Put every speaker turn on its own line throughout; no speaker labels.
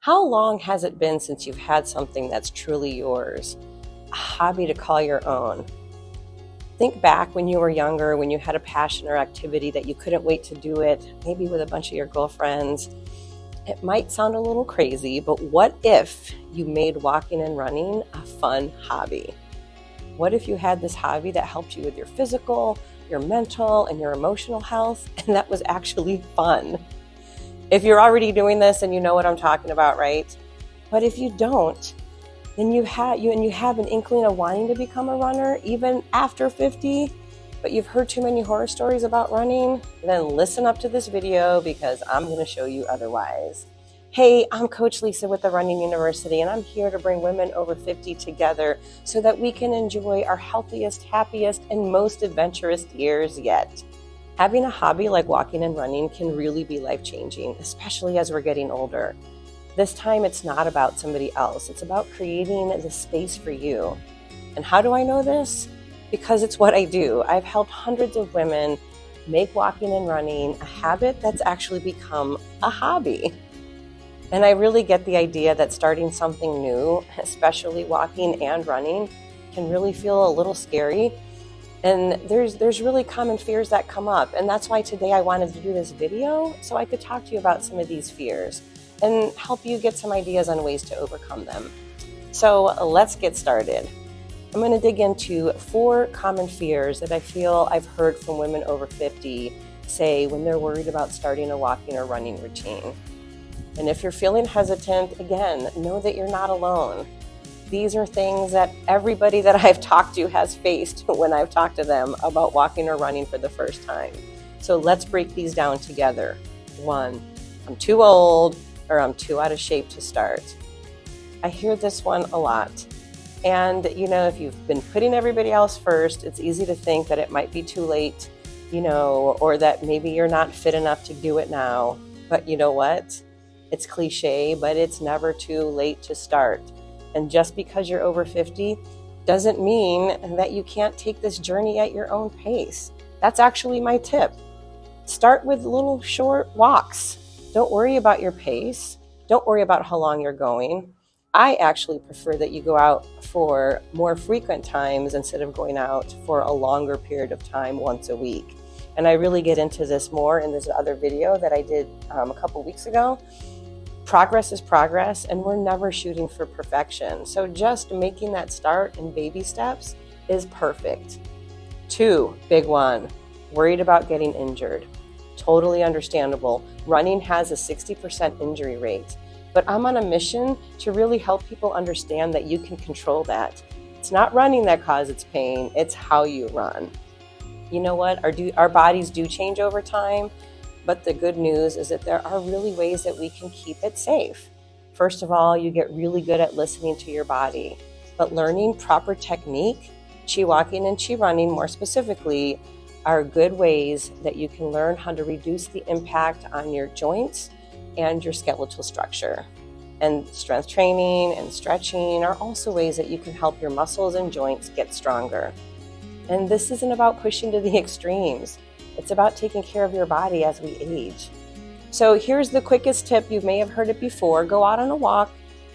How long has it been since you've had something that's truly yours, a hobby to call your own? Think back when you were younger, when you had a passion or activity that you couldn't wait to do it, maybe with a bunch of your girlfriends. It might sound a little crazy, but what if you made walking and running a fun hobby? What if you had this hobby that helped you with your physical, your mental, and your emotional health, and that was actually fun? If you're already doing this and you know what I'm talking about, right? But if you don't, then you have an inkling of wanting to become a runner even after 50, but you've heard too many horror stories about running, then listen up to this video because I'm going to show you otherwise. Hey, I'm Coach Lisa with the Running University, and I'm here to bring women over 50 together so that we can enjoy our healthiest, happiest, and most adventurous years yet. Having a hobby like walking and running can really be life-changing, especially as we're getting older. This time, it's not about somebody else. It's about creating the space for you. And how do I know this? Because it's what I do. I've helped hundreds of women make walking and running a habit that's actually become a hobby. And I really get the idea that starting something new, especially walking and running, can really feel a little scary. And there's really common fears that come up. And that's why today I wanted to do this video so I could talk to you about some of these fears and help you get some ideas on ways to overcome them. So let's get started. I'm going to dig into 4 common fears that I feel I've heard from women over 50 say when they're worried about starting a walking or running routine. And if you're feeling hesitant, again, know that you're not alone. These are things that everybody that I've talked to has faced when I've talked to them about walking or running for the first time. So let's break these down together. 1, I'm too old, or I'm too out of shape to start. I hear this one a lot. And if you've been putting everybody else first, it's easy to think that it might be too late, or that maybe you're not fit enough to do it now. But you know what? It's cliche, but it's never too late to start. And just because you're over 50 doesn't mean that you can't take this journey at your own pace. That's actually my tip. Start with little short walks. Don't worry about your pace. Don't worry about how long you're going. I actually prefer that you go out for more frequent times instead of going out for a longer period of time once a week. And I really get into this more in this other video that I did a couple weeks ago. Progress is progress, and we're never shooting for perfection. So just making that start in baby steps is perfect. 2, big one, worried about getting injured. Totally understandable. Running has a 60% injury rate, but I'm on a mission to really help people understand that you can control that. It's not running that causes pain, it's how you run. You know what? Our bodies do change over time. But the good news is that there are really ways that we can keep it safe. First of all, you get really good at listening to your body. But learning proper technique, chi walking and chi running more specifically, are good ways that you can learn how to reduce the impact on your joints and your skeletal structure. And strength training and stretching are also ways that you can help your muscles and joints get stronger. And this isn't about pushing to the extremes. It's about taking care of your body as we age. So here's the quickest tip. You may have heard it before. Go out on a walk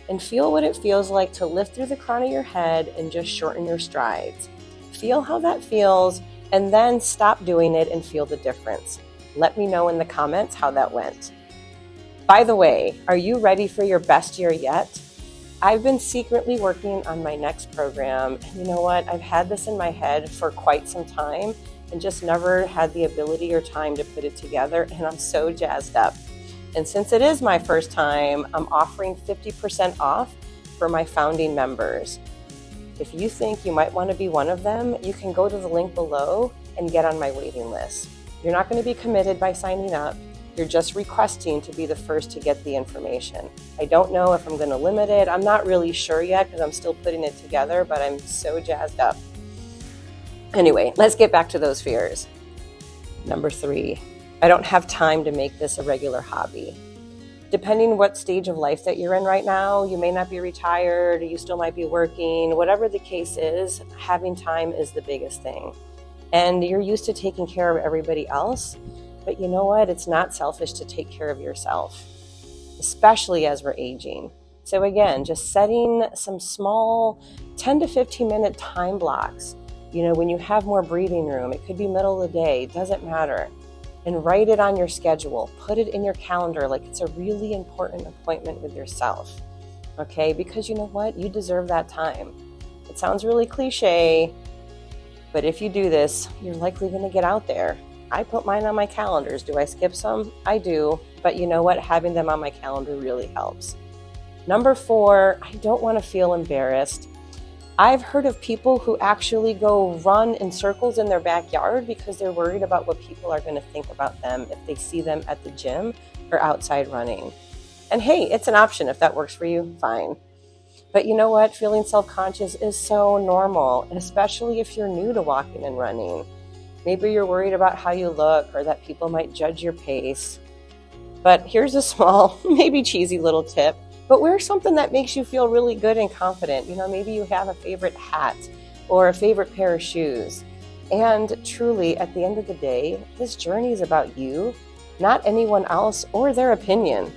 and feel what it feels like to lift through the crown of your head and just shorten your strides. Feel how that feels, and then stop doing it and feel the difference. Let me know in the comments how that went. By the way, are you ready for your best year yet? I've been secretly working on my next program, and you know what? I've had this in my head for quite some time and just never had the ability or time to put it together, and I'm so jazzed up. And since it is my first time, I'm offering 50% off for my founding members. If you think you might want to be one of them, you can go to the link below and get on my waiting list. You're not going to be committed by signing up. You're just requesting to be the first to get the information. I don't know if I'm going to limit it. I'm not really sure yet because I'm still putting it together, but I'm so jazzed up. Anyway, let's get back to those fears. Number 3, I don't have time to make this a regular hobby. Depending what stage of life that you're in right now, you may not be retired, you still might be working, whatever the case is, having time is the biggest thing. And you're used to taking care of everybody else, but you know what? It's not selfish to take care of yourself. especially as we're aging. So again, just setting some small 10 to 15 minute time blocks. When you have more breathing room, it could be middle of the day, doesn't matter. And write it on your schedule. Put it in your calendar like it's a really important appointment with yourself. Okay? Because you know what? You deserve that time. It sounds really cliche, but if you do this, you're likely going to get out there. I put mine on my calendars. Do I skip some? I do. But you know what? Having them on my calendar really helps. Number 4, I don't want to feel embarrassed. I've heard of people who actually go run in circles in their backyard because they're worried about what people are going to think about them if they see them at the gym or outside running. And hey, it's an option. If that works for you, fine. But you know what? Feeling self-conscious is so normal, especially if you're new to walking and running. Maybe you're worried about how you look or that people might judge your pace. But here's a small, maybe cheesy little tip. But wear something that makes you feel really good and confident. Maybe you have a favorite hat or a favorite pair of shoes. And truly, at the end of the day, this journey is about you, not anyone else or their opinion.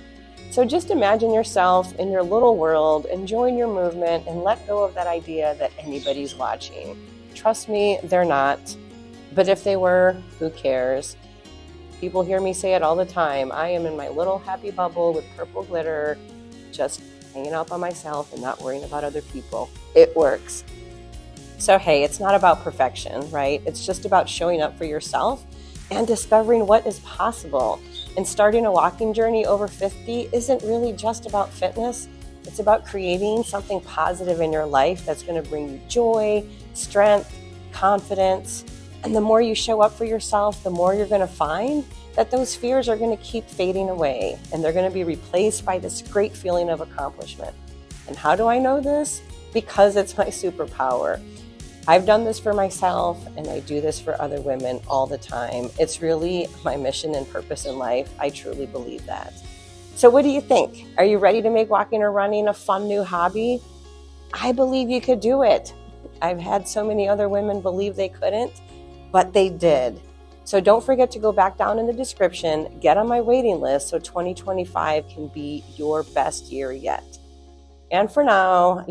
So just imagine yourself in your little world, enjoying your movement, and let go of that idea that anybody's watching. Trust me, they're not. But if they were, who cares? People hear me say it all the time. I am in my little happy bubble with purple glitter, just hanging out by myself and not worrying about other people. It works. So hey, it's not about perfection, right? It's just about showing up for yourself and discovering what is possible. And starting a walking journey over 50 isn't really just about fitness. It's about creating something positive in your life that's going to bring you joy, strength, confidence. And the more you show up for yourself, the more you're going to find that those fears are going to keep fading away and they're going to be replaced by this great feeling of accomplishment. And how do I know this? Because it's my superpower. I've done this for myself and I do this for other women all the time. It's really my mission and purpose in life. I truly believe that. So what do you think? Are you ready to make walking or running a fun new hobby? I believe you could do it. I've had so many other women believe they couldn't, but they did. So don't forget to go back down in the description, get on my waiting list so 2025 can be your best year yet. And for now,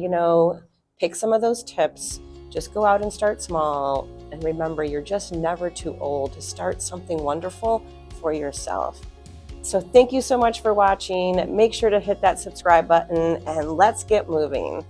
pick some of those tips. Just go out and start small. And remember, you're just never too old to start something wonderful for yourself. So thank you so much for watching. Make sure to hit that subscribe button and let's get moving.